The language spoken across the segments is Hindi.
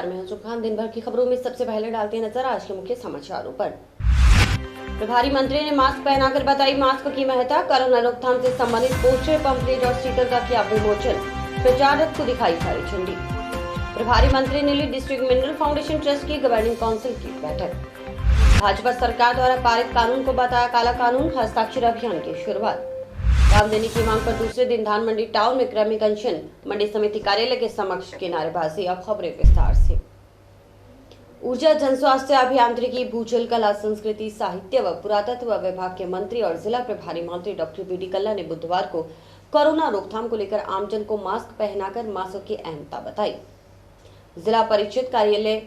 नमस्कार, मैं हूं सुखान। दिन भर की खबरों में सबसे पहले डालते हैं नजर आज के मुख्य समाचारों पर। प्रभारी मंत्री ने मास्क पहनाकर बताई मास्क की महत्ता। कोरोना रोकथाम से संबंधित पोस्टर, पंपलेट और स्टिकर का किया विमोचन। प्रचार रथ को दिखाई हरी झंडी। प्रभारी मंत्री ने ली डिस्ट्रिक्ट मिनरल फाउंडेशन ट्रस्ट की गवर्निंग काउंसिल की बैठक। भाजपा सरकार द्वारा पारित कानून को बताया काला कानून। हस्ताक्षर अभियान की शुरुआत। काम देने की मांग पर दूसरे दिन धान मंडी टाउन में क्रमिक अनशन। मंडी समिति कार्यालय के समक्ष की नारेबाजी। अब खबरें विस्तार से। ऊर्जा, जनस्वास्थ्य, अभियांत्रिकी, भूजल, कला, संस्कृति, साहित्य व पुरातत्व विभाग के मंत्री और जिला प्रभारी मंत्री डॉक्टर बी डी कल्ला ने बुधवार को कोरोना रोकथाम को लेकर आमजन को मास्क पहनाकर मास्क की अहमियत बताई। जिला परिषद कार्यालय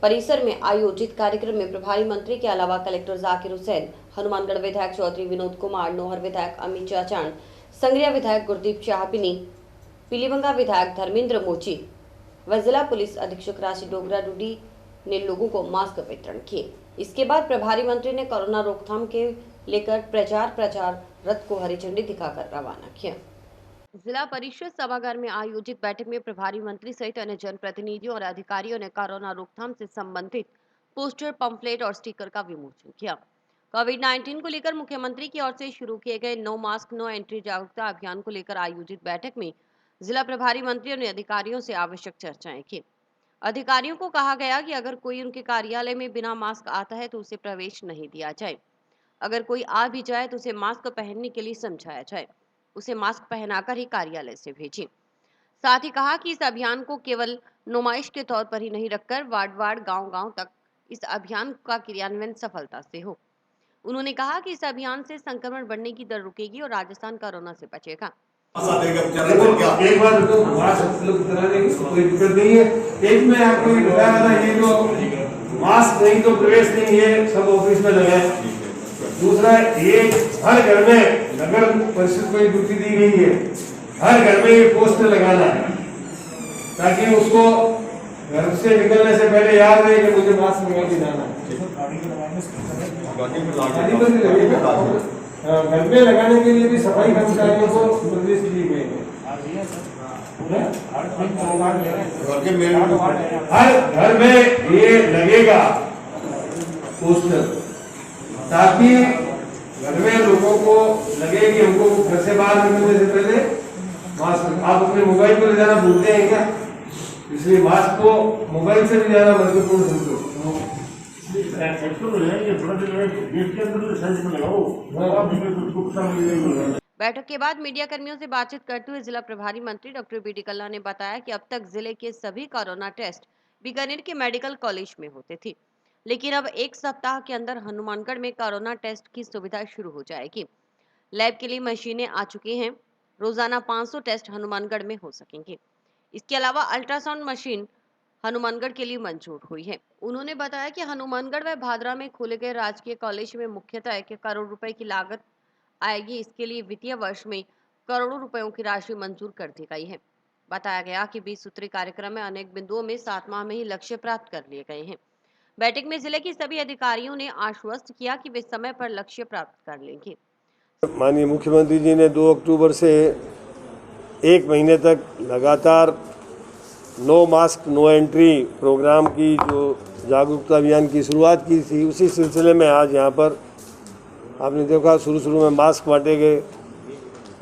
परिसर में आयोजित कार्यक्रम में प्रभारी मंत्री के अलावा कलेक्टर जाकिर हुसैन, हनुमानगढ़ विधायक चौधरी विनोद कुमार, नौहर विधायक अमित चाचान, संग्रिया विधायक गुरदीप चाहपिनी, पीलीबंगा विधायक धर्मेंद्र मोची व जिला पुलिस अधीक्षक राशि डोगरा डूडी ने लोगों को मास्क वितरण किए। इसके बाद प्रभारी मंत्री ने कोरोना रोकथाम के लेकर प्रचार रथ को हरी झंडी दिखाकर रवाना किया। जिला परिषद सभागार में आयोजित बैठक में प्रभारी मंत्री सहित अन्य जनप्रतिनिधियों और अधिकारियों ने कोरोना रोकथाम से संबंधित पोस्टर, पंपलेट और स्टिकर का विमोचन किया। कोविड-19 को लेकर मुख्यमंत्री की ओर से शुरू किए गए नो मास्क नो एंट्री जागरूकता अभियान को लेकर आयोजित बैठक में जिला प्रभारी मंत्रियों ने अधिकारियों से आवश्यक चर्चाएं की। अधिकारियों को कहा गया कि अगर कोई उनके कार्यालय में बिना मास्क आता है तो उसे प्रवेश नहीं दिया जाए। अगर कोई आ भी जाए तो उसे मास्क पहनने के लिए समझाया जाए, उसे मास्क पहनाकर ही कार्यालय से भेजें। साथ ही कहा कि इस अभियान को केवल नुमाइश के तौर पर ही नहीं रखकर वार्ड गांव तक इस अभियान का क्रियान्वयन सफलता से हो। उन्होंने कहा कि इस अभियान से संक्रमण बढ़ने की दर रुकेगी और राजस्थान कोरोना से बचेगा। एक बार तो मास्क कराने की कोई दिक्कत नहीं है। एक में आपको बताया था, ये जो मास्क नहीं तो प्रवेश नहीं है, सब ऑफिस में लगा है। दूसरा, ये हर घर में नगर परिषद को ड्यूटी दी गई है, हर घर में ये पोस्टर लगाना है ताकि उसको घर से निकलने से पहले याद रहे कि मुझे मास्क लगा के जाना है। घर में लगाने के लिए भी सफाई कर्मचारियों को निर्देश दिए गए हैं। हर घर में ये लगेगा पोस्टर ताकि घर में लोगों को लगे कि हमको घर से बाहर निकलने से पहले मास्क। आप अपने मोबाइल को ले जाना भूलते हैं क्या? इसलिए मास्क को मोबाइल से भी ज्यादा महत्वपूर्ण समझो। बैठक के बाद मीडिया कर्मियों से बातचीत करते हुए जिला प्रभारी मंत्री डॉक्टर बी डी कल्ला ने बताया कि अब तक जिले के सभी कोरोना टेस्ट बीकानेर के मेडिकल कॉलेज में होते थे, लेकिन अब एक सप्ताह के अंदर हनुमानगढ़ में कोरोना टेस्ट की सुविधा शुरू हो जाएगी। लैब के लिए मशीनें आ चुकी हैं। रोजाना 500 टेस्ट हनुमानगढ़ में हो सकेंगे। इसके अलावा अल्ट्रासाउंड मशीन हनुमानगढ़ के लिए मंजूर हुई है। उन्होंने बताया कि हनुमानगढ़ व भादरा में खोले गए राजकीय कॉलेज में मुख्यतः 1 करोड़ रुपए की लागत आएगी। इसके लिए वित्तीय वर्ष में करोड़ों रुपयों की राशि मंजूर कर दी गई है। बताया गया कि 20 सूत्री कार्यक्रम में अनेक बिंदुओं में 7 माह में ही लक्ष्य प्राप्त कर लिए गए हैं। बैठक में जिले के सभी अधिकारियों ने आश्वस्त किया कि वे समय पर लक्ष्य प्राप्त कर लेंगे। माननीय मुख्यमंत्री जी ने 2 अक्टूबर से 1 महीने तक लगातार no mask no entry program की जो जागरूकता अभियान की शुरुआत की थी, उसी सिलसिले में आज यहाँ पर आपने देखा शुरू में मास्क बांटे गए,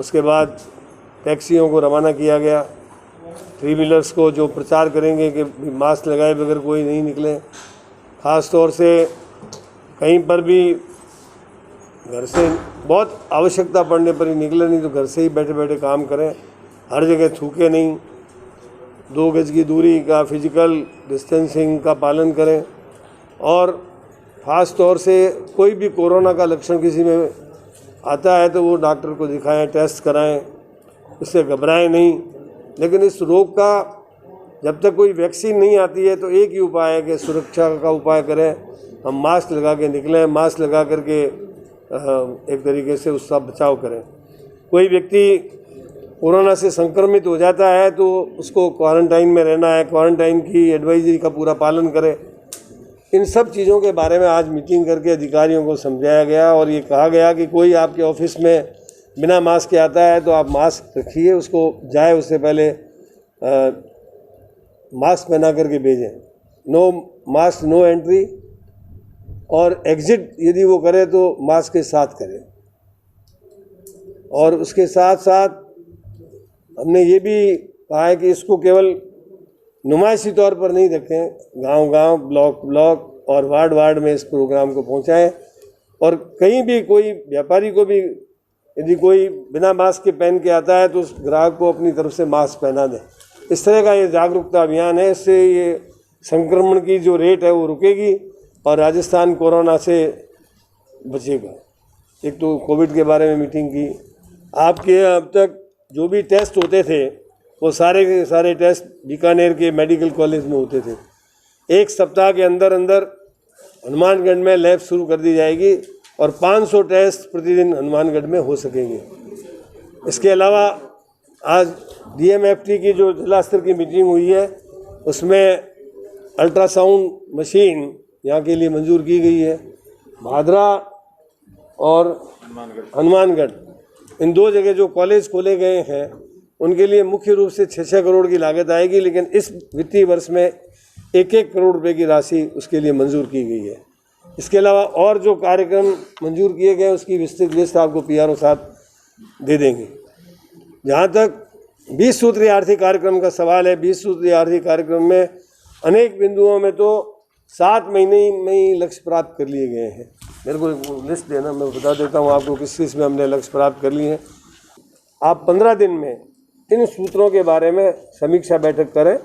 उसके बाद टैक्सियों को रवाना किया गया, 3 व्हीलर्स को जो प्रचार करेंगे कि मास्क लगाए बगैर कोई नहीं निकले। ख़ास तौर से कहीं पर भी घर से बहुत आवश्यकता पड़ने पर ही निकले, नहीं तो घर से ही बैठे बैठे काम करें। हर जगह थूके नहीं, 2 गज की दूरी का फिजिकल डिस्टेंसिंग का पालन करें और ख़ास तौर से कोई भी कोरोना का लक्षण किसी में आता है तो वो डॉक्टर को दिखाएं, टेस्ट कराएं, इससे घबराएं नहीं। लेकिन इस रोग का जब तक कोई वैक्सीन नहीं आती है तो एक ही उपाय है कि सुरक्षा का उपाय करें। हम मास्क लगा के निकलें, मास्क लगा करके एक तरीके से उसका बचाव करें। कोई व्यक्ति कोरोना से संक्रमित हो जाता है तो उसको क्वारंटाइन में रहना है, क्वारंटाइन की एडवाइजरी का पूरा पालन करें। इन सब चीज़ों के बारे में आज मीटिंग करके अधिकारियों को समझाया गया और ये कहा गया कि कोई आपके ऑफिस में बिना मास्क के आता है तो आप मास्क रखिए, उसको जाए उससे पहले मास्क पहना करके भेजें। नो मास्क नो एंट्री, और एग्जिट यदि वो करे तो मास्क के साथ करे। और उसके साथ साथ हमने ये भी कहा है कि इसको केवल नुमाइशी तौर पर नहीं रखें, गांव-गांव, ब्लॉक और वार्ड में इस प्रोग्राम को पहुंचाएं। और कहीं भी कोई व्यापारी को भी यदि कोई बिना मास्क के पहन के आता है तो उस ग्राहक को अपनी तरफ से मास्क पहना दें। इस तरह का ये जागरूकता अभियान है। इससे ये संक्रमण की जो रेट है वो रुकेगी और राजस्थान कोरोना से बचेगा। एक तो कोविड के बारे में मीटिंग की। आपके अब तक जो भी टेस्ट होते थे वो सारे के सारे टेस्ट बीकानेर के मेडिकल कॉलेज में होते थे। एक सप्ताह के अंदर हनुमानगढ़ में लैब शुरू कर दी जाएगी और 500 टेस्ट प्रतिदिन हनुमानगढ़ में हो सकेंगे। इसके अलावा आज DMFT की जो जिला स्तर की मीटिंग हुई है उसमें अल्ट्रासाउंड मशीन यहाँ के लिए मंजूर की गई है। भादरा और हनुमानगढ़ इन दो जगह जो कॉलेज खोले गए हैं उनके लिए मुख्य रूप से 6-6 करोड़ की लागत आएगी, लेकिन इस वित्तीय वर्ष में 1-1 करोड़ रुपए की राशि उसके लिए मंजूर की गई है। इसके अलावा और जो कार्यक्रम मंजूर किए गए उसकी विस्तृत लिस्ट आपको PRO साहब दे देंगे। जहाँ तक 20 सूत्रीय आर्थिक कार्यक्रम का सवाल है, 20 सूत्रीय आर्थिक कार्यक्रम में अनेक बिंदुओं में तो 7 महीने में ही लक्ष्य प्राप्त कर लिए गए हैं। मेरे को एक लिस्ट देना, मैं बता देता हूँ आपको किस किस में हमने लक्ष्य प्राप्त कर लिए हैं। आप 15 दिन में इन सूत्रों के बारे में समीक्षा बैठक करें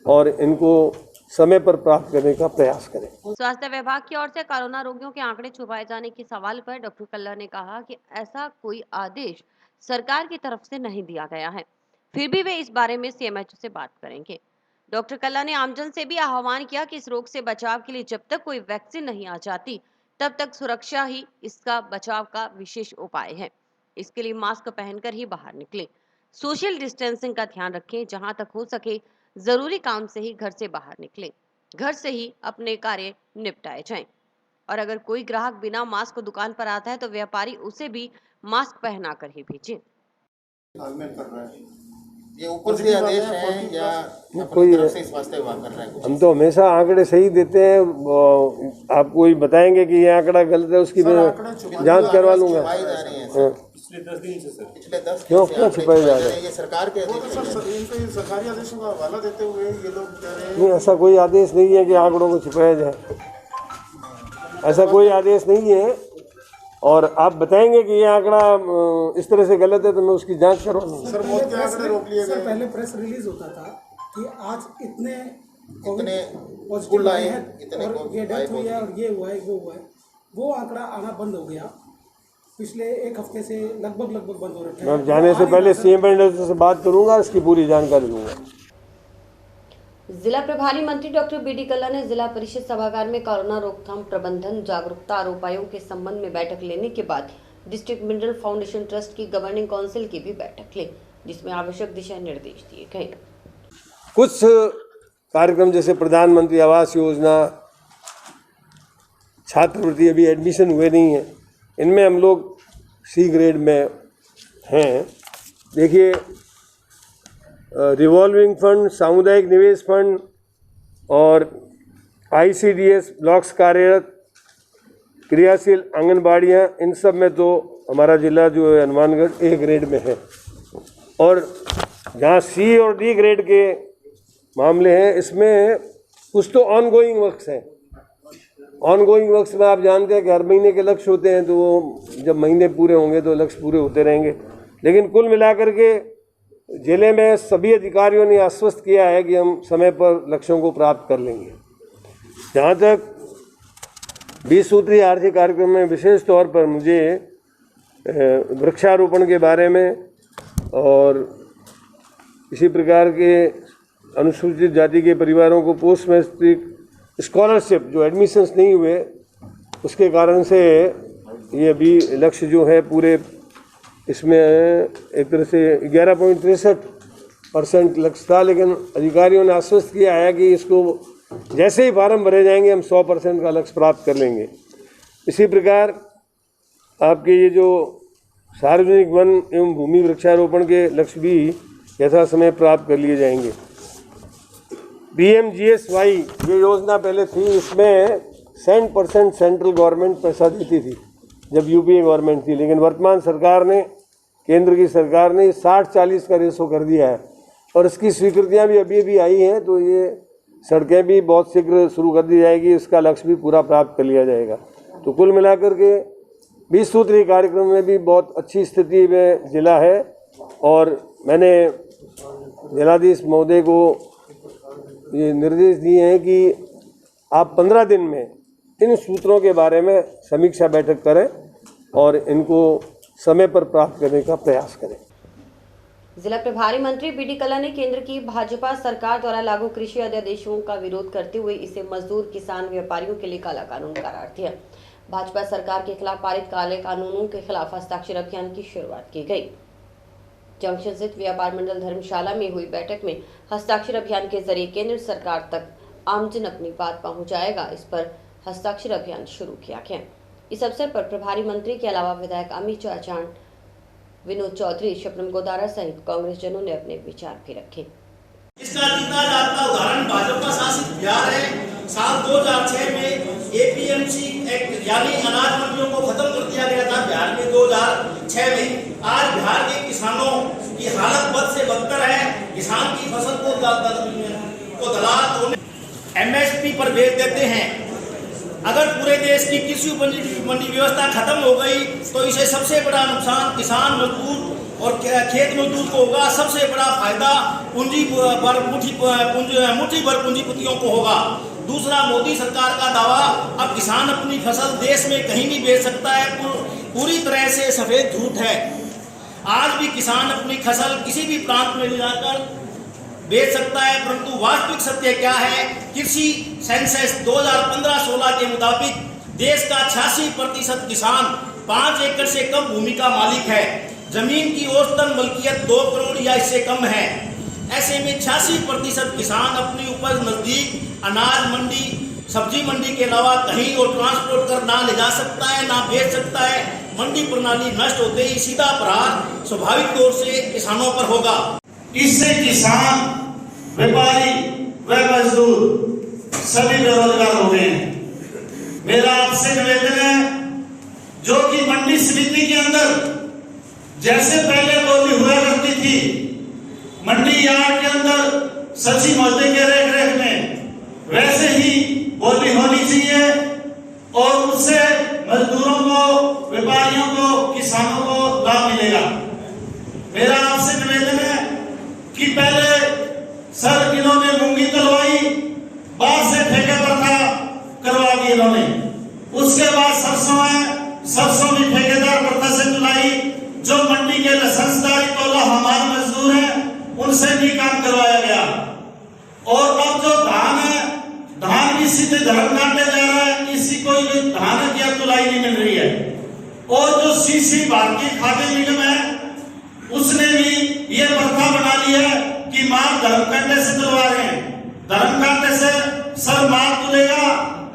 और इनको समय पर प्राप्त करने का प्रयास करें। स्वास्थ्य विभाग की ओर से कोरोना रोगियों के आंकड़े छुपाए जाने के सवाल पर डॉक्टर कल्ला ने कहा कि ऐसा कोई आदेश सरकार की तरफ से नहीं दिया गया है, फिर भी वे इस बारे में CMHO से बात करेंगे। डॉक्टर कल्ला ने आमजन से भी आह्वान किया कि इस रोग से बचाव के लिए जब तक कोई वैक्सीन नहीं आ जाती तब तक सुरक्षा ही इसका बचाव का विशेष उपाय है। इसके लिए मास्क पहनकर ही बाहर निकलें, सोशल डिस्टेंसिंग का ध्यान रखें, जहां तक हो सके जरूरी काम से ही घर से बाहर निकलें, घर से ही अपने कार्य निपटाए जाएं। और अगर कोई ग्राहक बिना मास्क दुकान पर आता है तो व्यापारी उसे भी मास्क पहना कर ही भेजें। ये ऊपर से आदेश है या कोई तरफ से स्वास्थ्य विभाग कर रहा है? हम तो हमेशा आंकड़े सही देते हैं। आप कोई बताएंगे कि ये आंकड़ा गलत है उसकी मैं जांच करवा लूंगा। पिछले 10 दिन से सर, पिछले 10 क्यों छुपाए जा रहे हैं? ये सरकार के सरकारी आदेशों का हवाला देते हुए ये लोग कह रहे हैं। नहीं, ऐसा कोई आदेश नहीं है कि आंकड़ों को छुपाया जाए, ऐसा कोई आदेश नहीं है। और आप बताएंगे कि ये आंकड़ा इस तरह से गलत है तो मैं उसकी जांच करवा लूँगा। सर मौत के आंकड़े रोक लिए गए। पहले प्रेस रिलीज होता था कि आज इतने पॉजिटिव आए हैं, इतने ये डेथ हुई है और ये हुआ है वो हुआ है, वो आंकड़ा आना बंद हो गया। पिछले 1 हफ्ते से लगभग बंद हो रखा है। मैं जाने से पहले CM से बात करूंगा, इसकी पूरी जानकारी दूंगा। जिला प्रभारी मंत्री डॉक्टर BD कल्ला ने जिला परिषद सभागार में कोरोना रोकथाम प्रबंधन जागरूकता और उपायों के संबंध में बैठक लेने के बाद डिस्ट्रिक्ट मिनरल फाउंडेशन ट्रस्ट की गवर्निंग काउंसिल की भी बैठक ली, जिसमें आवश्यक दिशा निर्देश दिए गए। कुछ कार्यक्रम जैसे प्रधानमंत्री आवास योजना, छात्रवृत्ति अभी एडमिशन हुए नहीं है, इनमें हम लोग C ग्रेड में हैं। देखिए, रिवॉल्विंग फंड, सामुदायिक निवेश फंड और ICDS ब्लॉक्स कार्यरत, क्रियाशील आंगनबाड़ियाँ, इन सब में तो हमारा जिला जो है हनुमानगढ़ A ग्रेड में है। और जहाँ C और D ग्रेड के मामले हैं इसमें कुछ तो ऑनगोइंग वर्क्स हैं। ऑनगोइंग वर्क्स में आप जानते हैं कि हर महीने के लक्ष्य होते हैं, तो वो जब महीने पूरे होंगे तो लक्ष्य पूरे होते रहेंगे। लेकिन कुल मिलाकर के जिले में सभी अधिकारियों ने आश्वस्त किया है कि हम समय पर लक्ष्यों को प्राप्त कर लेंगे। जहाँ तक 20 सूत्रीय आर्थिक कार्यक्रम में विशेष तौर पर मुझे वृक्षारोपण के बारे में और इसी प्रकार के अनुसूचित जाति के परिवारों को पोस्ट मैट्रिक स्कॉलरशिप जो एडमिशन्स नहीं हुए उसके कारण से ये अभी लक्ष्य जो है पूरे इसमें एक तरह से 11.63% लक्ष्य था, लेकिन अधिकारियों ने आश्वस्त किया है कि इसको जैसे ही फार्म भरे जाएंगे हम 100% का लक्ष्य प्राप्त कर लेंगे। इसी प्रकार आपके ये जो सार्वजनिक वन एवं भूमि वृक्षारोपण के लक्ष्य भी यथा समय प्राप्त कर लिए जाएंगे। PMGSY ये योजना पहले थी, इसमें 100% सेंट्रल गवर्नमेंट पैसा देती थी जब यूपीए गवर्नमेंट थी, लेकिन वर्तमान सरकार ने, केंद्र की सरकार ने 60-40 का रेशो कर दिया है और इसकी स्वीकृतियां भी अभी आई हैं। तो ये सड़कें भी बहुत शीघ्र शुरू कर दी जाएगी, इसका लक्ष्य भी पूरा प्राप्त कर लिया जाएगा। तो कुल मिलाकर के 20 सूत्री कार्यक्रम में भी बहुत अच्छी स्थिति में जिला है और मैंने जिलाधीश महोदय को ये निर्देश दिए हैं कि आप 15 दिन में इन सूत्रों के बारे में समीक्षा बैठक करें और इनको समय पर प्राप्त करने का प्रयास करें। जिला प्रभारी मंत्री बीडी कल्ला ने केंद्र की भाजपा सरकार द्वारा लागू कृषि अध्यादेशों का विरोध करते हुए इसे मजदूर, किसान, व्यापारियों के लिए काला कानून करार दिया। भाजपा सरकार के खिलाफ पारित काले कानूनों के खिलाफ हस्ताक्षर अभियान की शुरुआत की गई। जंक्शन स्थित व्यापार मंडल धर्मशाला में हुई बैठक में हस्ताक्षर अभियान के जरिए केंद्र सरकार तक आमजन अपनी बात पहुंचाएगा, इस पर हस्ताक्षर अभियान शुरू किया गया। इस अवसर पर प्रभारी मंत्री के अलावा विधायक अमित चाचान, विनोद चौधरी, शबनम गोदारा सहित कांग्रेस जनों ने अपने विचार भी रखे। इसका जीता जागता उदाहरण भाजपा शासित बिहार है। साल 2006 में APMC एक्ट यानी अनाज मंडियों को खत्म कर दिया गया था बिहार में 2006 में। आज बिहार के किसानों की हालत बद से बदतर है। किसान की फसल को दलाल MSP पर बेच देते हैं। अगर पूरे देश की कृषि मंडी व्यवस्था खत्म हो गई तो इसे सबसे बड़ा नुकसान किसान, मजदूर और खेत मजदूर को होगा। सबसे बड़ा फायदा मुट्ठी भर पूंजीपतियों को होगा। दूसरा, मोदी सरकार का दावा अब किसान अपनी फसल देश में कहीं भी बेच सकता है, पूरी तरह से सफेद झूठ है। आज भी किसान अपनी फसल किसी भी प्रांत में ले जाकर बेच सकता है, परंतु वास्तविक सत्य क्या है? कृषि सेंसस 2015-16 के मुताबिक देश का 86% किसान 5 एकड़ से कम भूमि का मालिक है। जमीन की औसतन मलकियत 2 करोड़ या इससे कम है। ऐसे में 86% किसान अपनी उपज नजदीक अनाज मंडी, सब्जी मंडी के अलावा कहीं और ट्रांसपोर्ट कर ना ले जा सकता है, ना बेच सकता है। मंडी प्रणाली नष्ट होते ही सीधा प्रहार स्वाभाविक तौर से किसानों पर होगा। इससे किसान, व्यापारी व मजदूर सभी बेरोजगार हो गए हैं। मेरा आपसे निवेदन है, जो कि मंडी समिति के अंदर जैसे पहले बोली हुआ करती थी, मंडी यार्ड के अंदर सचिव महोदय के रेख रेख में वैसे ही बोली होनी चाहिए और उससे मजदूरों को, व्यापारियों को, किसानों को लाभ मिलेगा। मेरा आपसे निवेदन है कि पहले सर इन्होंने मूंगी तलवाई, बाद से ठेके पर था करवा दी इन्होंने, उसके बाद सरसों है, सरसों भी ठेकेदार प्रथा से तुलाई। जो मंडी के लाइसेंसदारी तोला हमारे मजदूर हैं, उनसे भी काम करवाया गया। और अब जो धान है, धान भी सीधे धर्म काटे जा रहा है, इसी को धान की तुलाई नहीं मिल रही है। और जो CC भारतीय खाद्य निगम है, उसने भी ये प्रथा बना ली है कि माल धर्म कांटे से तुलवा रहे हैं। धर्म कांटे से सर माल तुलेगा,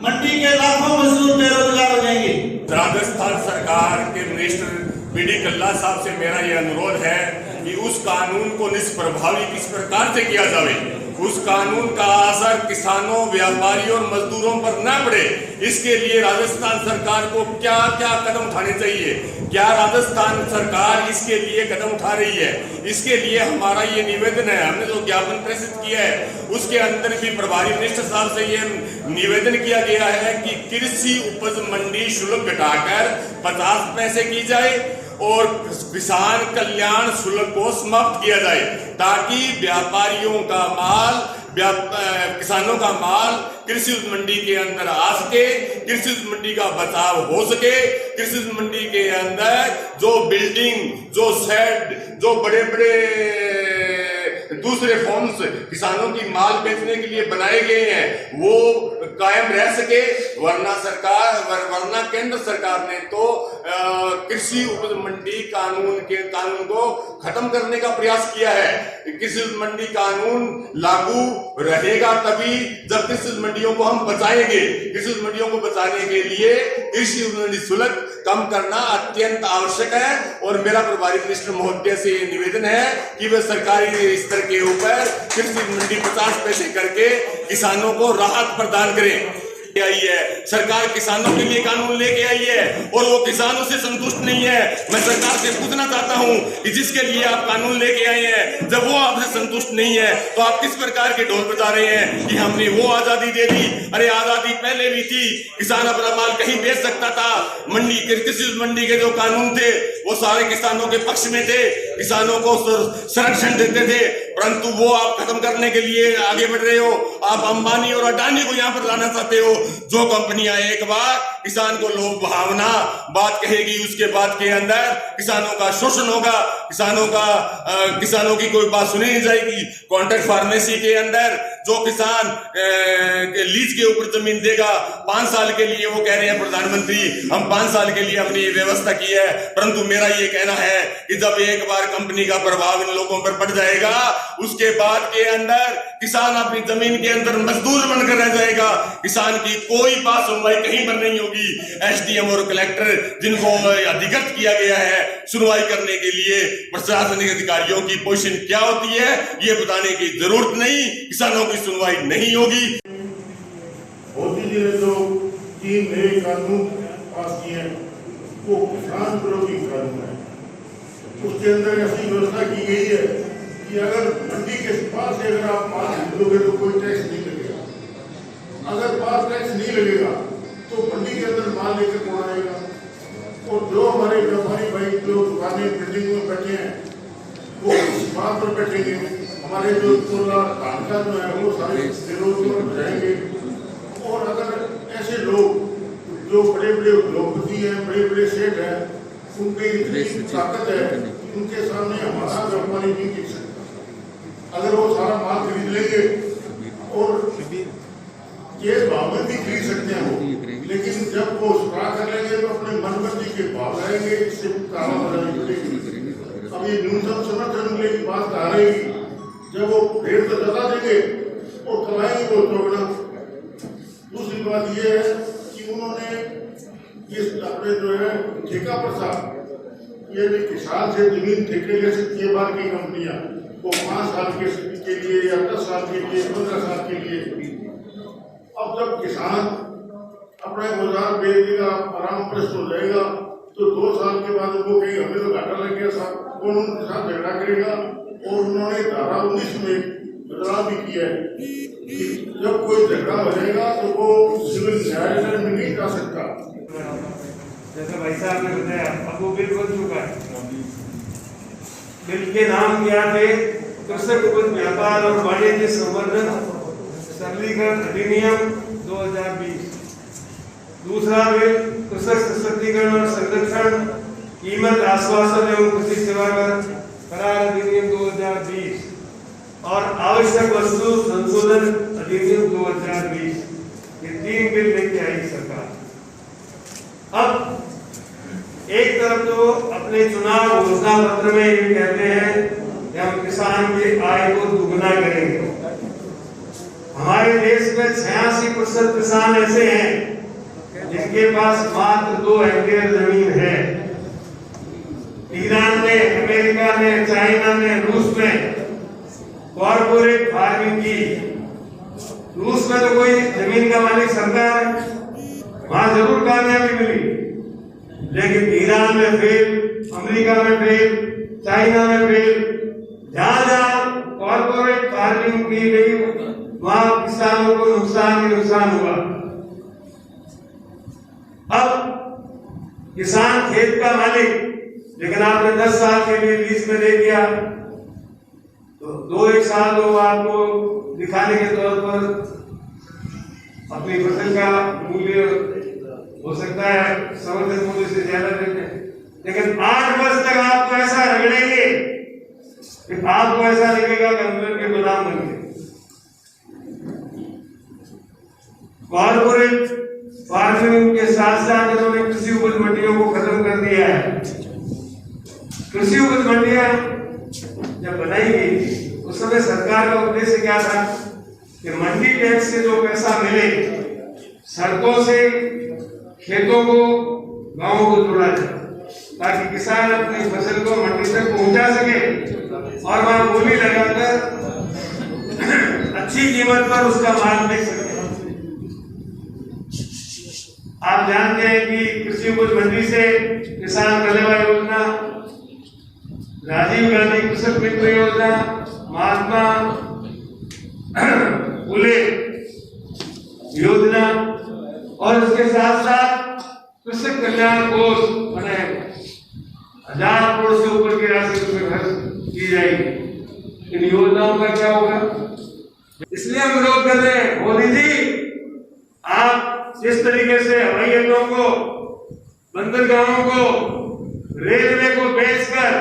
मंडी के लाखों मजदूर बेरोजगार हो जाएंगे। राजस्थान सरकार के मिनिस्टर बीडी कल्ला साहब से मेरा यह अनुरोध है कि उस कानून को निष्प्रभावी किस प्रकार से किया जाए, उस कानून का असर किसानों, व्यापारियों और मजदूरों पर न पड़े, इसके लिए राजस्थान सरकार को क्या क्या कदम उठाने चाहिए, क्या राजस्थान सरकार इसके लिए कदम उठा रही है। इसके लिए हमारा ये निवेदन है, हमने जो ज्ञापन प्रेषित किया है उसके अंदर भी प्रभारी मिनिस्टर साहब से ये निवेदन किया गया है कि कृषि उपज मंडी शुल्क घटाकर 50 पैसे की जाए और किसान कल्याण शुल्क को समाप्त किया जाए, ताकि व्यापारियों का माल, किसानों का माल कृषि मंडी के अंदर आ सके, कृषि मंडी का बचाव हो सके। कृषि मंडी के अंदर जो बिल्डिंग, जो शेड, जो बड़े बड़े दूसरे फॉर्म्स किसानों की माल बेचने के लिए बनाए गए हैं, वो कायम रह सके। वरना केंद्र सरकार ने तो कृषि उपज मंडी कानून को खत्म करने का प्रयास किया है। कृषि मंडी कानून लागू रहेगा तभी जब कृषि मंडियों को हम बचाएंगे। कृषि मंडियों को बचाने के लिए कृषि मंडी शुल्क कम करना अत्यंत आवश्यक है और मेरा प्रभारी मिनिस्टर महोदय से निवेदन है कि वे सरकारी स्तर के के ऊपर कृषि मंडी 50 पैसे करके किसानों को राहत प्रदान करें। आई है सरकार किसानों के लिए कानून लेके आई है और वो किसानों से संतुष्ट नहीं है। मैं सरकार से पूछना चाहता हूं कि जिसके लिए आप कानून लेके आए हैं, जब वो आपसे संतुष्ट नहीं है तो आप किस प्रकार के ढोल बजा रहे हैं कि हमने वो आजादी दे दी। अरे आजादी पहले भी थी, किसान अपना माल कहीं बेच सकता था। मंडी के कृषि मंडी के जो कानून थे वो सारे किसानों के पक्ष में थे, किसानों को संरक्षण देते थे, परंतु वो आप खत्म करने के लिए आगे बढ़ रहे हो। आप अंबानी और अडानी को यहाँ पर लाना चाहते हो। जो कंपनियां एक बार किसान को लोभ भावना बात कहेगी, उसके बाद के अंदर किसानों का शोषण होगा, किसानों की कोई बात सुनी नहीं जाएगी। कॉन्ट्रैक्ट फार्मेसी के अंदर जो किसान लीज के ऊपर जमीन देगा 5 साल के लिए, वो कह रहे हैं प्रधानमंत्री हम 5 साल के लिए अपनी व्यवस्था की है, परंतु मेरा ये कहना है कि जब एक बार कंपनी का प्रभाव इन लोगों पर पड़ जाएगा, उसके बाद के अंदर किसान अपनी जमीन के अंदर मजदूर बनकर रह जाएगा। किसान की कोई बात सुनवाई कहीं पर नहीं होगी। एसडीएम और कलेक्टर जिनको अधिकृत किया गया है सुनवाई करने के लिए, प्रशासनिक अधिकारियों की पोजीशन क्या होती है ये बताने की जरूरत नहीं। किसानों की सुनवाई नहीं होगी। मोदी जी ने जो 3 नए कानून पास किए हैं वो किसान विरोधी कानून है। उसके अंदर ऐसी व्यवस्था की गई है कि अगर मंडी के पास से अगर आप माल खरीदोगे तो कोई टैक्स नहीं लगेगा। अगर पास टैक्स नहीं लगेगा तो मंडी के अंदर माल लेकर कौन आएगा? और जो हमारे व्यापारी भाई जो दुकानें बिल्डिंग में बैठे हैं वो इस बात पर बैठेंगे, हमारे जो धान का जो है वो सारे बेरोजगार हो जाएंगे। और अगर ऐसे लोग जो बड़े बड़े उद्योगपति हैं, बड़े बड़े सेठ हैं, उनकी इतनी ताकत है कि उनके सामने हमारा व्यापारी नहीं टिक सकता। अगर वो सारा माल खरीद लेंगे और केस भाव में भी खरीद सकते हैं वो, लेकिन जब वो सुधार कर लेंगे तो अपने मनमर्जी के भाव लाएंगे, इससे कालाबाजारी बढ़ेगी। अब ये न्यूनतम समर्थन मूल्य की बात आ रहेगी, जब वो रेट तो ज्यादा देंगे और कमाएंगे वो चौगुना। दूसरी बात ये है कि उन्होंने इस अपने जो है ठेका प्रथा, ये भी किसान से जमीन ठेके ले सकती है बाहर की कंपनियां, वो 5 साल के लिए या 10 साल के लिए, 15 साल के लिए। अब जब किसान अपना बाजार बेच देगा, परामर्श हो जाएगा, तो 2 साल के बाद वो कहीं हमें तो घाटा लग गया साहब, कौन उनके साथ झगड़ा करेगा। और उन्होंने धारा 19 में बदलाव भी किया है कि जब कोई झगड़ा हो जाएगा तो वो सिविल न्यायालय में नहीं जा सकता। जैसे भाई साहब ने बताया, अब वो बिल बन चुका है। बिल के नाम क्या थे? कृषक उपज व्यापार और वाणिज्य संवर्धन सरलीकरण अधिनियम 2020। दूसरा बिल कृषक सशक्तिकरण और संरक्षण कीमत आश्वासन एवं कृषि सेवा करार अधिनियम 2020 और आवश्यक वस्तु संशोधन अधिनियम 2020। ये 3 बिल लेके आई सरकार। अब एक तरफ तो अपने चुनाव घोषणा पत्र में ये कहते हैं कि हम किसान की आय को दुगना करेंगे। हमारे देश में 86% किसान ऐसे हैं जिनके पास मात्र 2 हेक्टेयर जमीन है। ईरान में, अमेरिका में, चाइना में, रूस में कॉर्पोरेट फार्मिंग की। रूस में तो कोई जमीन का मालिक सरकार है, वहां जरूर कामयाबी मिली, लेकिन ईरान में फेल, अमेरिका में फेल, चाइना में फेल। जहां जहां कॉर्पोरेट फार्मिंग की गई वहां किसानों को नुकसान ही नुकसान हुआ। अब किसान खेत का मालिक, लेकिन आपने 10 साल के लिए लीज में दे दिया, तो 2-1 साल तो आपको दिखाने के तौर पर अपनी फसल का मूल्य हो सकता है समर्थन मूल्य से ज्यादा देते हैं, लेकिन 8 वर्ष तक आपको ऐसा रगड़ेंगे कि आपको ऐसा लगेगा कि अंदर के गुलाम बन गए। कॉर्पोरेट फार्मिंग के साथ साथ इन्होंने कृषि उपज मंडियों को खत्म कर दिया है। कृषि उपज मंडियां जब बनाई गई थी उस समय सरकार का उद्देश्य क्या था कि मंडी टैक्स से जो पैसा मिले, सड़कों से खेतों को, गांवों को जोड़ा जाए, ताकि किसान अपनी फसल को मंडी तक पहुंचा सके और वहां बोली लगाकर अच्छी कीमत पर उसका माल बेच सकते हैं। आप जानते हैं कि कृषि उपज मंडी से किसान कल्याण योजना, राजीव गांधी कृषक मित्र योजना, महात्मा फुले योजना और इसके साथ साथ कृषक कल्याण कोष बनाए 1000 करोड़ से ऊपर की राशि उसमें खर्च की जाएगी। इन योजनाओं का क्या होगा? इसलिए हम विरोध कर रहे हैं। मोदी जी, आप जिस तरीके से हवाई अड्डों को, बंदरगाहों को, रेलवे को बेचकर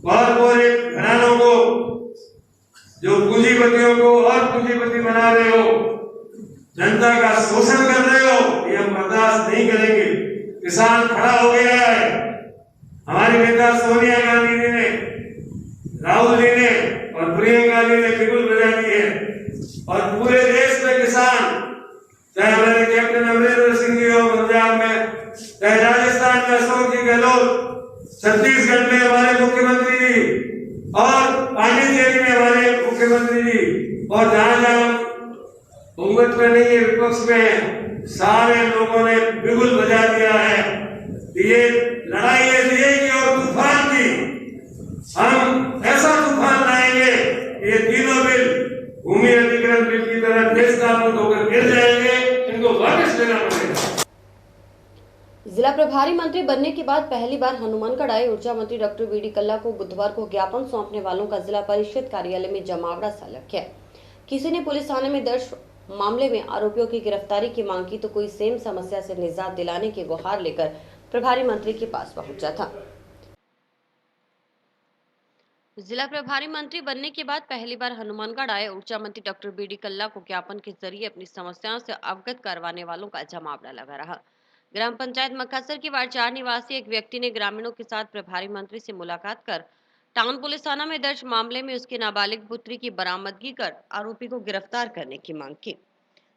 कॉर्पोरेट घरानों को, जो पूंजीपतियों को और पूंजीपति बना रहे हो, जनता का शोषण कर रहे हो, ये हम बर्दाश्त नहीं करेंगे। किसान खड़ा हो गया है। हमारी नेता सोनिया गांधी जी ने, राहुल जी ने और प्रियंका जी ने बिगुल बजा दी है और पूरे देश में किसान, चाहे हमारे कैप्टन अमरिंदर सिंह जी हो पंजाब में, चाहे राजस्थान में अशोक जी गहलोत, छत्तीसगढ़ में हमारे मुख्यमंत्री जी और पांडिचेरी में हमारे मुख्यमंत्री जी, और जहां जहां बहुमत में नहीं है, विपक्ष में, सारे लोगों ने बिगुल बजा दिया है। ये लड़ाई है दिए की और तूफान की। हम ऐसा तूफान लाएंगे, ये तीनों बिल भूमि अधिग्रहण बिल की तरह देश नाबूद होकर गिर जाएंगे। इनको वापस लेना पड़ेगा। जिला प्रभारी मंत्री बनने के बाद पहली बार हनुमानगढ़ आए ऊर्जा मंत्री डॉक्टर वीडी कल्ला को बुधवार को ज्ञापन सौंपने वालों का जिला परिषद कार्यालय में जमावड़ा सा लग गया। किसी ने पुलिस थाने में दर्ज मामले में आरोपियों की गिरफ्तारी की मांग की तो कोई सेम समस्या से निजात दिलाने की गुहार लेकर प्रभारी मंत्री के पास पहुंचा था। जिला प्रभारी मंत्री बनने के बाद पहली बार हनुमानगढ़ आए ऊर्जा मंत्री डॉक्टर बीडी कल्ला को ज्ञापन के जरिए अपनी समस्याओं से अवगत करवाने वालों का जमावड़ा लगा रहा। ग्राम पंचायत मक्कासर की वार्ड 4 निवासी एक व्यक्ति ने ग्रामीणों के साथ प्रभारी मंत्री से मुलाकात कर टाउन पुलिस थाना में दर्ज मामले में उसकी नाबालिग पुत्री की बरामदगी कर आरोपी को गिरफ्तार करने की मांग की।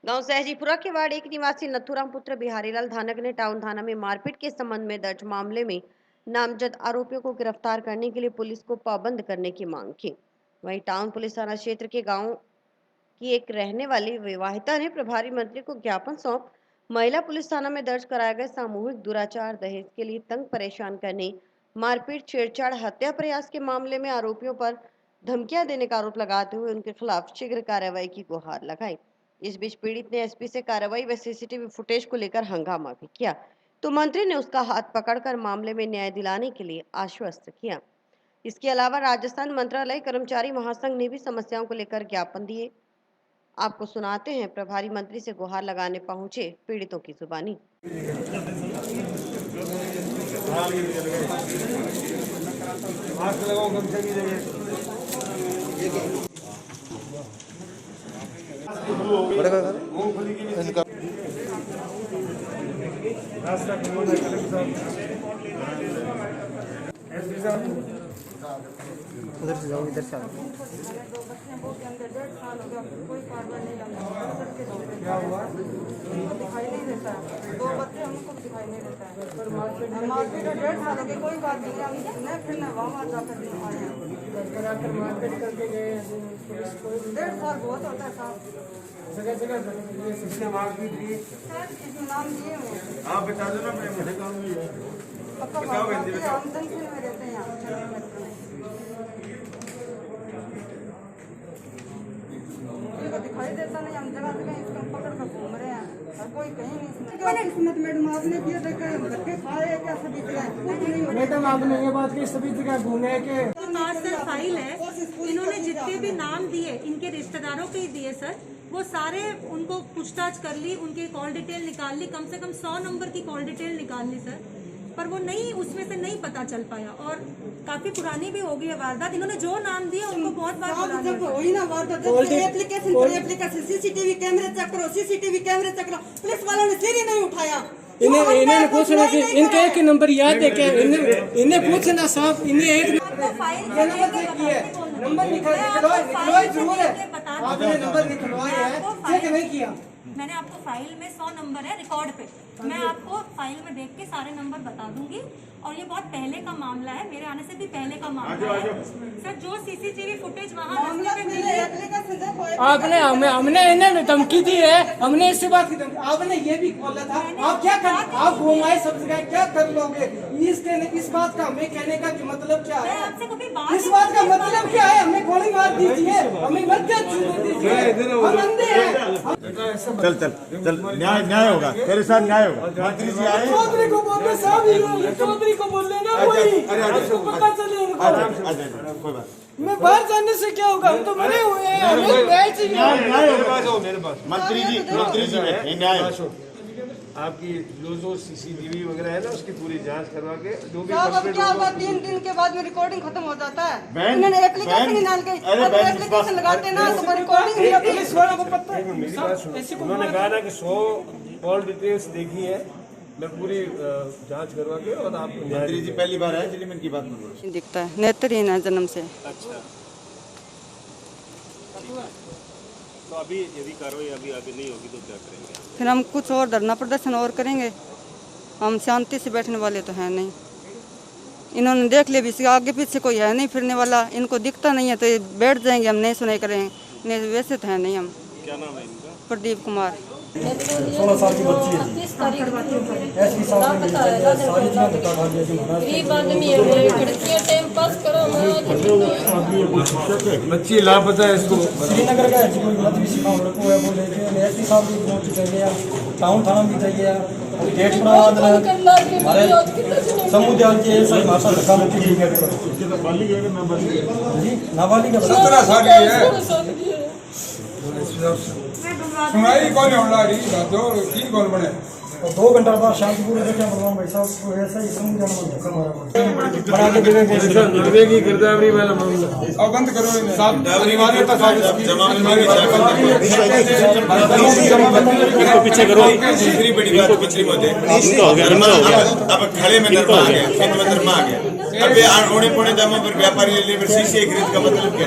गांव सहजीपुरा के वार्ड 1 निवासी नथुराम पुत्र बिहारीलाल धानक ने टाउन थाना में मारपीट के संबंध में दर्ज मामले में नामजद आरोपियों को गिरफ्तार करने के लिए पुलिस को पाबंद करने की मांग की। वहीं टाउन पुलिस थाना क्षेत्र के गाँव की एक रहने वाली विवाहिता ने प्रभारी मंत्री को ज्ञापन सौंप महिला पुलिस थाना में दर्ज कराए गए सामूहिक दुराचार, दहेज के लिए तंग परेशान करने, मारपीट, छेड़छाड़, हत्या प्रयास के मामले में आरोपियों पर धमकियां देने का आरोप लगाते हुए उनके खिलाफ शीघ्र कार्रवाई की गुहार लगाई। इस बीच पीड़ित ने एसपी से कार्रवाई व सीसीटीवी फुटेज को लेकर हंगामा भी किया तो मंत्री ने उसका हाथ पकड़कर मामले में न्याय दिलाने के लिए आश्वस्त किया। इसके अलावा राजस्थान मंत्रालय कर्मचारी महासंघ ने भी समस्याओं को लेकर ज्ञापन दिए। आपको सुनाते हैं प्रभारी मंत्री से गुहार लगाने पहुंचे पीड़ितों की जुबानी। उधर से जाओ, इधर से आओ। क्या हुआ? दिखाई नहीं देता है। 2 बच्चे हमको दिखाई नहीं देता है। मार्केट 1.5 साल हो गए, कोई बात नहीं। हम फिर वहाँ जाकर आकर मार्केट करके गए 1.5 साल बहुत होता है साहब। जगह जगह ये सिस्टम मार्केट भी नाम दिए हुए। आप बता दो ना, मेरे काम भी है। बताओ आमदन में रहते हैं यहाँ। दिखाई देता नहीं, हम जगह जगह इसको पकड़ कर घूम रहे हैं और कोई कहीं नहीं। किस्मत मैडम आपने दिया धक्के खाए क्या सभी जगह? मैडम आपने ये बात की सभी जगह घूमे के सर फाइल है, इन्होंने जितने भी नाम दिए इनके रिश्तेदारों के ही दिए सर, वो सारे उनको पूछताछ कर ली, उनकी कॉल डिटेल निकाल ली, कम से कम 100 नंबर की कॉल डिटेल निकाल ली सर, पर वो नहीं, उसमें से नहीं पता चल पाया और काफी पुरानी भी हो गई है वारदात। इन्होंने जो नाम दिया उनको बहुत बार एप्लीकेशन सीसीटीवी कैमरे चेक करो, सीसीटीवी कैमरे चेक करो, पुलिस वालों ने सिर ही नहीं उठाया। इन्हें पूछना कि इनके एक नंबर याद है क्या? इन्हें पूछना साहब, इन्हें एक नंबर निकलवाया है, चेक नहीं किया। मैंने आपको फाइल में 100 नंबर है रिकॉर्ड पे, मैं आपको फाइल में देख के सारे नंबर बता दूंगी। और ये बहुत पहले का मामला है, मेरे आने से भी पहले का मामला है सर। जो सीसीटीवी फुटेज वहाँ रास्ते में मिली है, आपने हमने इन्हें धमकी दी है, हमने इससे बात की धमकी, आपने ये भी बोला था आप क्या कर, आप घुमाए सब जगह क्या कर लोगे। इस बात का हमें कहने का मतलब क्या है, इस बात का मतलब क्या है, हमें गोली मार दीजिए, हमें मध्य छूने दीजिए, हम अंधे हैं। चल चल चल, न्याय होगा, तेरे साथ न्याय होगा। मंत्री जी आए, चौधरी को बोलने साहब, चौधरी को बोल लेना, वही पता चले कोई बात। मैं बाहर जाने से क्या होगा, हम तो मरे हुए हैं, हमें न्याय चाहिए। मेरे पास मंत्री जी न्याय आपकी जो सीसीटीवी वगैरह है ना उसकी पूरी जांच करवा के जो भी अब क्या हुआ, 3 दिन के बाद में रिकॉर्डिंग खत्म हो जाता है। इन्होंने एप्लीकेशन ही डाल के एप्लीकेशन लगाते ना तो रिकॉर्डिंग नहीं होती। पुलिस वालों को पता है, मेरी बात सुनो, उन्होंने कहा ना कि 100 कॉल डिटेल्स देखी है, मैं पूरी जांच करवा के और आपको न्याय। मंत्री जी पहली बार आए जिले में, की बात में दिखता है, नेत्रहीन है जन्म से। अच्छा, तो अभी यदि कार्रवाई अभी आगे नहीं होगी तो क्या करेंगे? फिर हम कुछ और धरना प्रदर्शन और करेंगे, हम शांति से बैठने वाले तो हैं नहीं। इन्होंने देख लिया, इसके आगे पीछे कोई है नहीं फिरने वाला, इनको दिखता नहीं है तो ये बैठ जाएंगे, हम नहीं सुनाई करेंगे, नहीं वैसे तो है नहीं हम। क्या नाम है इनका? प्रदीप कुमार। 16 साल की बच्ची है, ऐसी साहब गरीब आदमी है, लड़कियां टाइम पास करो। बच्ची लापता है, इसको श्रीनगर का है, कोई गलत भी सिखा लड़को है वो लेके एसपी साहब भी पहुंच चाहिए, टाउन थाना भी चाहिए, गेट पर हमारे समुदाय के सही भाषा धक्का मुक्की की गेट पर नाबालिग 17 साल की है। सुनाई कौन होना रही दो की कौन बने और 2 घंटा बाद शांतिपूर्ण देखा भगवान भाई साहब को ऐसा ही समझ जाना धक्का मारा बड़ा के देवे नर्वे की गिरदावरी वाला मामला अब बंद करो इन्हें साहब, अनिवार्यता पीछे करो। दूसरी बड़ी बात पिछली मुद्दे अब खड़े में नरमा आ गया, खेत में नरमा आ गया। अब ये औने पौने दामों पर व्यापारी लेबर शीशे खरीद का मतलब क्या?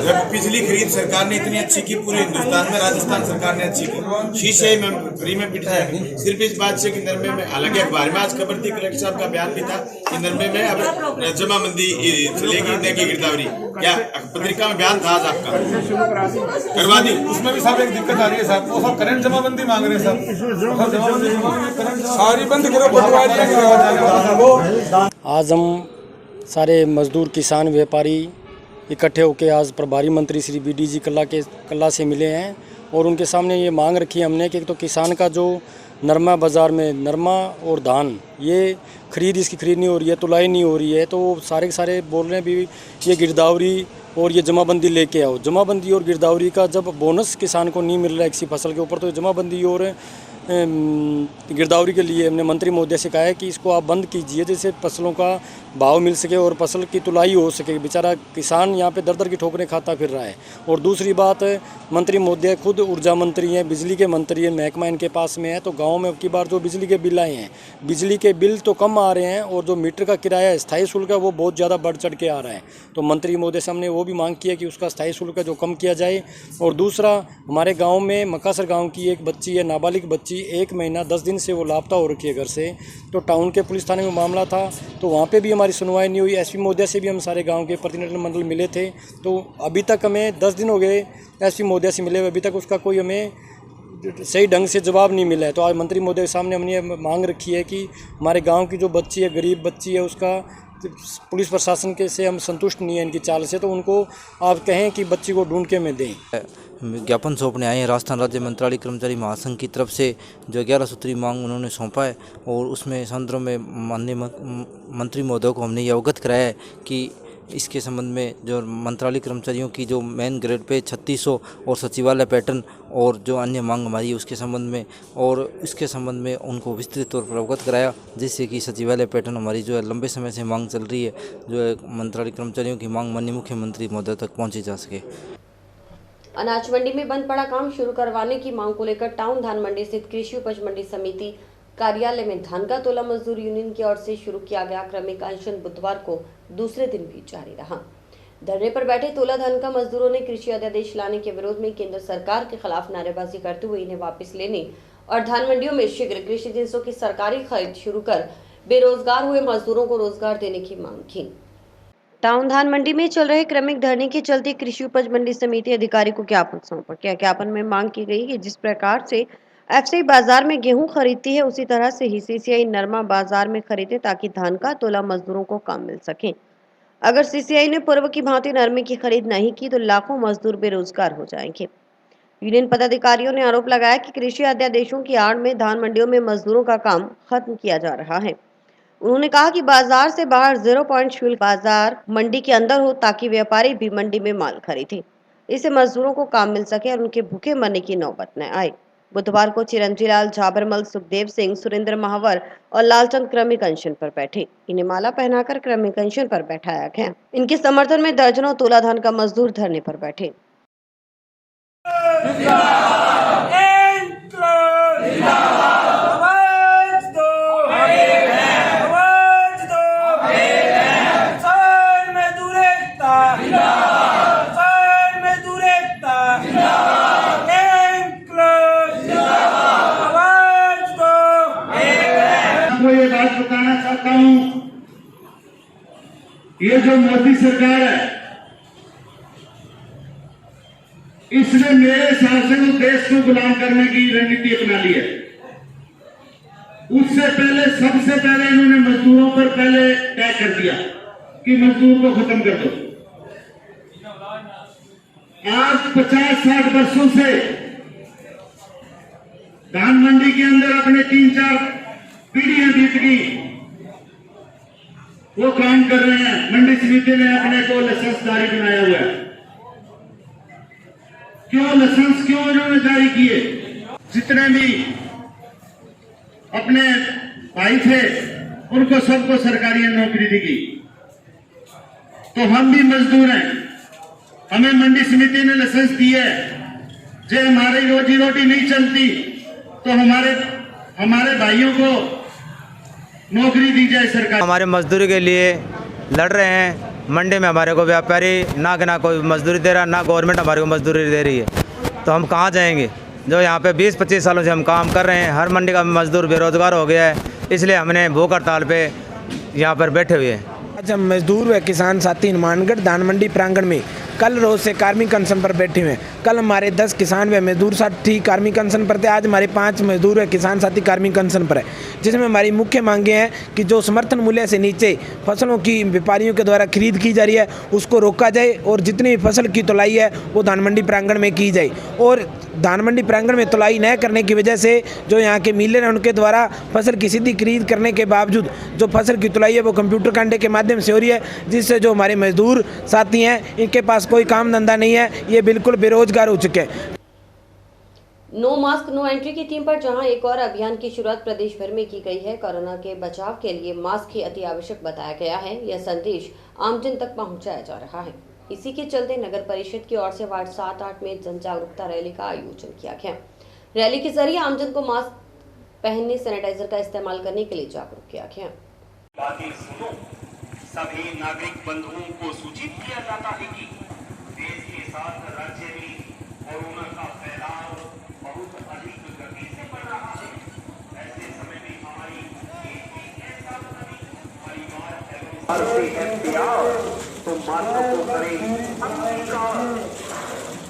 जब पिछली खरीद सरकार ने इतनी अच्छी की, पूरे हिंदुस्तान में राजस्थान सरकार ने अच्छी की, शीशे में फ्री में बिठाया। सिर्फ इस बात से कि नरमे में, हालांकि अखबार में आज खबर थी, कलेक्टर साहब का बयान भी था कि नरमे में अब जमाबंदी चलेगी, देगी गिरदावरी, क्या पत्रिका में बयान था आज आपका? करवा दी, उसमें भी साहब एक दिक्कत आ रही है साहब, वो सब करंट जमाबंदी मांग रहे हैं साहब, सारी बंद करो पटवारी। आज हम सारे मजदूर किसान व्यापारी इकट्ठे होकर आज प्रभारी मंत्री श्री बीडीजी कल्ला से मिले हैं और उनके सामने ये मांग रखी है हमने कि तो किसान का जो नरमा बाज़ार में नरमा और धान ये इसकी खरीद नहीं हो रही है, तुलाई नहीं हो रही है, तो सारे के सारे बोल रहे हैं भी ये गिरदावरी और ये जमाबंदी लेके आओ। जमाबंदी और गिरदावरी का जब बोनस किसान को नहीं मिल रहा है किसी फसल के ऊपर, तो जमाबंदी और गिरदावरी के लिए हमने मंत्री महोदय से कहा है कि इसको आप बंद कीजिए, जिससे फसलों का भाव मिल सके और फसल की तुलाई हो सके। बेचारा किसान यहाँ पे दर की ठोकरें खाता फिर रहा है। और दूसरी बात, मंत्री महोदय खुद ऊर्जा मंत्री हैं, बिजली के मंत्री हैं, महकमा इनके पास में है, तो गांव में अब की बार जो बिजली के बिल आए हैं, बिजली के बिल तो कम आ रहे हैं और जो मीटर का किराया स्थायी शुल्क है वो बहुत ज़्यादा बढ़ चढ़ के आ रहा है। तो मंत्री महोदय से हमने वो भी मांग किया कि उसका स्थायी शुल्क जो कम किया जाए। और दूसरा, हमारे गाँव में मकासर गाँव की एक बच्ची है, नाबालिग बच्ची, 1 महीना 10 दिन से वो लापता हो रखी है घर से। तो टाउन के पुलिस थाने में मामला था, तो वहाँ पे भी हमारी सुनवाई नहीं हुई। एसपी महोदय से भी हम सारे गांव के प्रतिनिधिमंडल मिले थे, तो अभी तक हमें 10 दिन हो गए एसपी महोदय से मिले हुए, अभी तक उसका कोई हमें सही ढंग से जवाब नहीं मिला है। तो आज मंत्री महोदय के सामने हमने मांग रखी है कि हमारे गाँव की जो बच्ची है, गरीब बच्ची है, उसका पुलिस प्रशासन के से हम संतुष्ट नहीं है इनकी चाल से, तो उनको आप कहें कि बच्ची को ढूंढ के में दें। ज्ञापन सौंपने आए हैं राजस्थान राज्य मंत्रालय कर्मचारी महासंघ की तरफ से, जो 11 सूत्री मांग उन्होंने सौंपा है और उसमें संदर्भ में माननीय मंत्री महोदय को हमने ये अवगत कराया है कि इसके संबंध में जो मंत्रालय कर्मचारियों की जो मेन ग्रेड पे 3600 और सचिवालय पैटर्न और जो अन्य मांग हमारी है उसके संबंध में, और इसके संबंध में उनको विस्तृत तौर पर अवगत कराया, जिससे कि सचिवालय पैटर्न हमारी जो है लंबे समय से मांग चल रही है, जो है मंत्रालय कर्मचारियों की मांग माननीय मुख्यमंत्री महोदय तक पहुँची जा सके। अनाज मंडी में बंद पड़ा काम शुरू करवाने की मांग को लेकर टाउन धान मंडी स्थित कृषि उपज मंडी समिति कार्यालय में धान का तोला मजदूर यूनियन की ओर से शुरू किया गया क्रमिक अनशन बुधवार को दूसरे दिन भी जारी रहा। धरने पर बैठे तोला धन का मजदूरों ने कृषि अध्यादेश लाने के विरोध में केंद्र सरकार के खिलाफ नारेबाजी करते हुए इन्हें वापस लेने और धान मंडियों में शीघ्र कृषि जिन्सों की सरकारी खरीद शुरू कर बेरोजगार हुए मजदूरों को रोजगार देने की मांग की। टाउन धान मंडी में चल रहे क्रमिक धरने के चलते कृषि उपज मंडी समिति अधिकारी को ज्ञापन सौंपा गया। ज्ञापन में मांग की गई कि जिस प्रकार से एफसीआई बाजार में गेहूं खरीदती है उसी तरह से ही सीसीआई नरमा बाजार में खरीदे ताकि धान का तोला मजदूरों को काम मिल सके। अगर सीसीआई ने पूर्व की भांति नरमे की खरीद नहीं की तो लाखों मजदूर बेरोजगार हो जाएंगे। यूनियन पदाधिकारियों ने आरोप लगाया कि कृषि अध्यादेशों की आड़ में धान मंडियों में मजदूरों का काम खत्म किया जा रहा है। उन्होंने कहा कि बाजार से बाहर 0 पॉइंट शुल्क बाजार मंडी के अंदर हो ताकि व्यापारी भी मंडी में माल खरीदे, इससे मजदूरों को काम मिल सके और उनके भूखे मरने की नौबत न आए। बुधवार को चिरंजी लाल, झाबरमल, सुखदेव सिंह, सुरेंद्र महावर और लालचंद क्रमिक अनशन पर बैठे। इन्हें माला पहनाकर क्रमिक अनशन पर बैठाया गया। इनके समर्थन में दर्जनों तोला धान का मजदूर धरने पर बैठे। ये बात बताना चाहता हूं, ये जो मोदी सरकार है इसने मेरे हिसाब से वो देश को गुलाम करने की रणनीति अपना ली है। उससे पहले सबसे पहले इन्होंने मजदूरों पर पहले तय कर दिया कि मजदूर को खत्म कर दो। आज 50-60 वर्षों से धान मंडी के अंदर अपने 3-4 पीढ़ियां बीत गई, वो काम कर रहे हैं। मंडी समिति ने अपने को लाइसेंस जारी बनाया हुआ है। क्यों लाइसेंस क्यों इन्होंने जारी किए? जितने भी अपने भाई थे उनको सबको सरकारी नौकरी दी गई। तो हम भी मजदूर हैं, हमें मंडी समिति ने लाइसेंस दिया है। जो हमारी रोजी रोटी नहीं चलती तो हमारे भाइयों को नौकरी दी जाए सरकार। हमारे मजदूरी के लिए लड़ रहे हैं। मंडी में हमारे को व्यापारी ना कोई मजदूरी दे रहा, ना गवर्नमेंट हमारे को मजदूरी दे रही है, तो हम कहाँ जाएंगे? जो यहाँ पे 20-25 सालों से हम काम कर रहे हैं, हर मंडी का मजदूर बेरोजगार हो गया है, इसलिए हमने भूख हड़ताल पे यहाँ पर बैठे हुए हैं। आज हम मजदूर व किसान साथी हनुमानगढ़ धान मंडी प्रांगण में कल रोज से कार्मिक अनशन पर बैठे हुए हैं। कल हमारे 10 किसान व मजदूर साथी कार्मिक अनशन पर थे। आज हमारे 5 मजदूर व किसान साथी कार्मिक अनशन पर है, जिसमें हमारी मुख्य मांगे हैं कि जो समर्थन मूल्य से नीचे फसलों की व्यापारियों के द्वारा खरीद की जा रही है उसको रोका जाए और जितनी भी फसल की तुलाई है वो धान मंडी प्रांगण में की जाए। और धान मंडी प्रांगण में तुलाई न करने की वजह से जो यहाँ के मिलर हैं उनके द्वारा फसल की सीधी खरीद करने के बावजूद जो फसल की तुलाई है वो कंप्यूटर कांटे के माध्यम से हो रही है, जिससे जो हमारे मजदूर साथी हैं इनके पास कोई काम धंधा नहीं है, ये बिल्कुल बेरोजगार हो चुके हैं। नो मास्क नो एंट्री की थीम पर जहां एक और अभियान की शुरुआत प्रदेश भर में की गई है। कोरोना के बचाव के लिए मास्क ही अति आवश्यक बताया गया है। यह संदेश आमजन तक पहुंचाया जा रहा है। इसी के चलते नगर परिषद की ओर से वार्ड 7-8 में जन जागरूकता रैली का आयोजन किया गया। रैली के जरिए आमजन को मास्क पहनने, सैनिटाइजर का इस्तेमाल करने के लिए जागरूक किया गया। बातें सुनो, सभी नागरिक बंधुओं को सूचित किया जाता है कि देश के साथ राज्य में कोरोना का फैलाव बहुत अधिक गति से बढ़ रहा है। ऐसे समय में हमारी ऐसा परिवार तो मास्क को करें अंगीकार।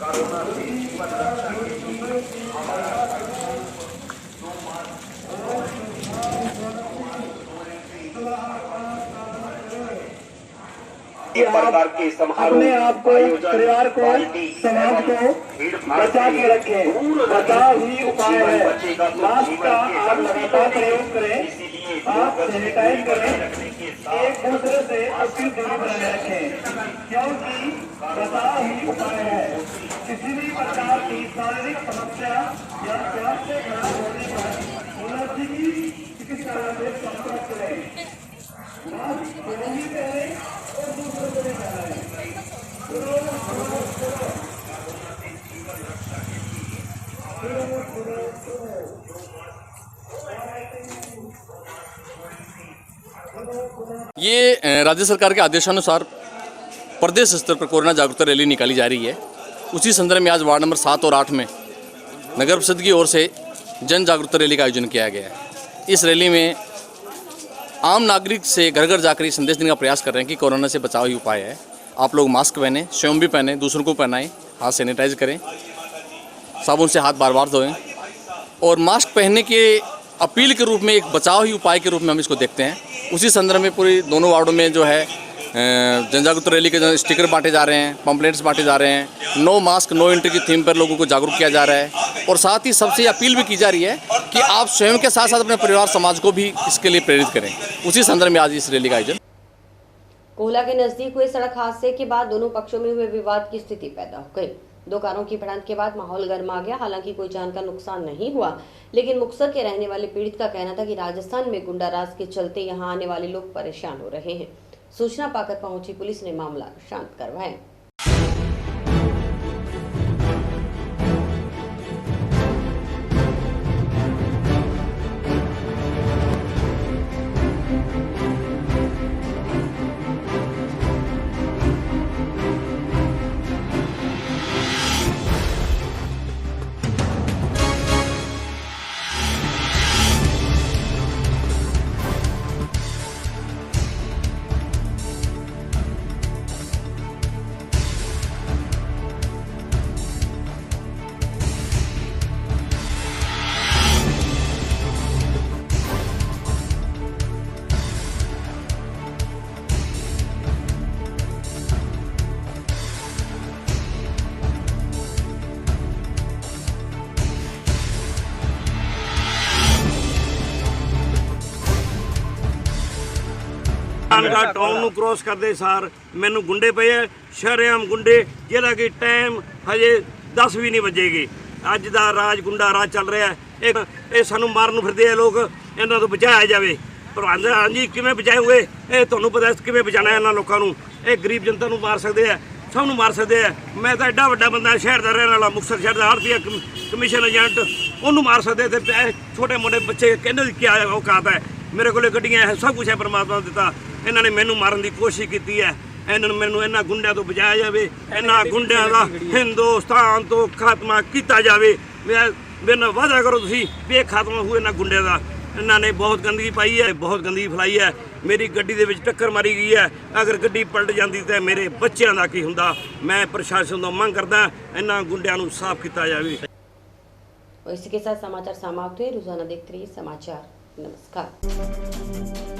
कोरोना से जीवन रक्षा के लिए हमारा प्रकार के अपने आप को, परिवार को, समाज को बचा के रखें। बचाव ही उपाय है। मास्क का आप लगातार प्रयोग करें, आप सैनिटाइज करें, एक दूसरे से 80 दूरी बनाए रखें, क्योंकि बचाव ही उपाय है। किसी भी प्रकार की शारीरिक समस्या या स्वास्थ्य खराब होने पर एलर्जी की चिकित्सा से संपर्क करें। मास्क पहले ही पहले और दूसरों को भी पहनाएं। ये राज्य सरकार के आदेशानुसार प्रदेश स्तर पर कोरोना जागरूकता रैली निकाली जा रही है। उसी संदर्भ में आज वार्ड नंबर 7 और 8 में नगर परिषद की ओर से जन जागरूकता रैली का आयोजन किया गया है। इस रैली में आम नागरिक से घर घर जाकर ये संदेश देने का प्रयास कर रहे हैं कि कोरोना से बचाव ही उपाय है। आप लोग मास्क पहने, स्वयं भी पहने, दूसरों को पहनाएं, हाथ सैनिटाइज करें, साबुन से हाथ बार बार धोएं और मास्क पहनने के अपील के रूप में एक बचाव ही उपाय के रूप में हम इसको देखते हैं। उसी संदर्भ में पूरी दोनों वार्डों में जो है जन जागरूकता रैली के जो स्टिकर बांटे जा रहे हैं, पम्पलेट्स बांटे जा रहे हैं, नो मास्क नो एंट्री की थीम पर लोगों को जागरूक किया जा रहा है और साथ ही सबसे अपील भी की जा रही है कि आप स्वयं के साथ साथ अपने परिवार समाज को भी इसके लिए प्रेरित करें। उसी संदर्भ में आज इस रैली का आयोजन। कोहला के नजदीक हुए सड़क हादसे के बाद दोनों पक्षों में हुए विवाद की स्थिति पैदा हो गई। दो कारों की भिड़ंत के बाद माहौल गर्मा गया। हालांकि कोई जान का नुकसान नहीं हुआ, लेकिन मुक्तसर के रहने वाले पीड़ित का कहना था कि राजस्थान में गुंडाराज के चलते यहां आने वाले लोग परेशान हो रहे हैं। सूचना पाकर पहुंची पुलिस ने मामला शांत करवाया। टाउन ਨੂੰ ਕ੍ਰੋਸ ਕਰਦੇ ਸਾਰ ਮੈਨੂੰ ਗੁੰਡੇ ਪਏ ਆ, ਸ਼ਰੇਆਮ ਗੁੰਡੇ, ਜਿਹੜਾ ਕਿ ਟਾਈਮ ਹਜੇ 10 ਵੀ ਨਹੀਂ ਵੱਜੇਗੇ। ਅੱਜ ਦਾ ਰਾਜ ਗੁੰਡਾ ਰਾਜ ਚੱਲ ਰਿਹਾ ਹੈ। ਇਹ ਸਾਨੂੰ ਮਾਰਨ ਨੂੰ ਫਿਰਦੇ ਆ ਲੋਕ, ਇਹਨਾਂ ਤੋਂ ਬਚਾਇਆ ਜਾਵੇ। ਪ੍ਰਬੰਧ ਹਾਂਜੀ ਕਿਵੇਂ ਬਚਾਓਗੇ? ਇਹ ਤੁਹਾਨੂੰ ਪਤਾ ਕਿਵੇਂ ਬਚਾਣਾ ਇਹਨਾਂ ਲੋਕਾਂ ਨੂੰ। ਇਹ ਗਰੀਬ ਜਨਤਾ ਨੂੰ ਮਾਰ ਸਕਦੇ ਆ, ਸਭ ਨੂੰ ਮਾਰ ਸਕਦੇ ਆ। ਮੈਂ ਤਾਂ ਐਡਾ ਵੱਡਾ ਬੰਦਾ, ਸ਼ਹਿਰ ਦਾ ਰਹਿਣ ਵਾਲਾ, ਮੁਕਤਸਰ ਸ਼ਹਿਰ ਦਾ ਆੜ੍ਹਤੀਆ ਕਮਿਸ਼ਨ ਏਜੰਟ, ਉਹਨੂੰ ਮਾਰ ਸਕਦੇ ਤੇ ਛੋਟੇ ਮੋਟੇ ਬੱਚੇ ਕਹਿੰਦੇ ਕੀ ਔਕਾਤ ਹੈ। ਮੇਰੇ ਕੋਲੇ ਗੱਡੀਆਂ ਹੈ, ਸਭ ਕੁਛ ਹੈ, ਪਰਮਾਤਮਾ ਨੇ ਦਿੱਤਾ। ਇਹਨਾਂ ਨੇ ਮੈਨੂੰ ਮਾਰਨ ਦੀ ਕੋਸ਼ਿਸ਼ ਕੀਤੀ ਹੈ। ਇਹਨਾਂ ਨੂੰ ਮੈਨੂੰ ਇਹਨਾਂ ਗੁੰਡਿਆਂ ਤੋਂ ਬਚਾਇਆ ਜਾਵੇ। ਇਹਨਾਂ ਗੁੰਡਿਆਂ ਦਾ ਹਿੰਦੁਸਤਾਨ ਤੋਂ ਖਾਤਮਾ ਕੀਤਾ ਜਾਵੇ। ਮੇਰੇ ਨਾਲ ਵਾਅਦਾ ਕਰੋ ਤੁਸੀਂ ਵੀ ਇਹ ਖਾਤਮਾ ਹੋਵੇ ਇਹਨਾਂ ਗੁੰਡਿਆਂ ਦਾ। ਇਹਨਾਂ ਨੇ ਬਹੁਤ ਗੰਦਗੀ ਪਾਈ ਹੈ, ਬਹੁਤ ਗੰਦਗੀ ਫੈਲਾਈ ਹੈ। ਮੇਰੀ ਗੱਡੀ ਦੇ ਵਿੱਚ ਟੱਕਰ ਮਾਰੀ ਗਈ ਹੈ। ਅਗਰ ਗੱਡੀ ਪਲਟ ਜਾਂਦੀ ਤਾਂ ਮੇਰੇ ਬੱਚਿਆਂ ਦਾ ਕੀ ਹੁੰਦਾ। ਮੈਂ ਪ੍ਰਸ਼ਾਸਨ ਤੋਂ ਮੰਗ ਕਰਦਾ ਇਹਨਾਂ ਗੁੰਡਿਆਂ ਨੂੰ ਸਾਫ਼ ਕੀਤਾ ਜਾਵੇ। और इसी के साथ समाचार समाप्त हुए। रोजाना देखते रहिए समाचार। नमस्कार।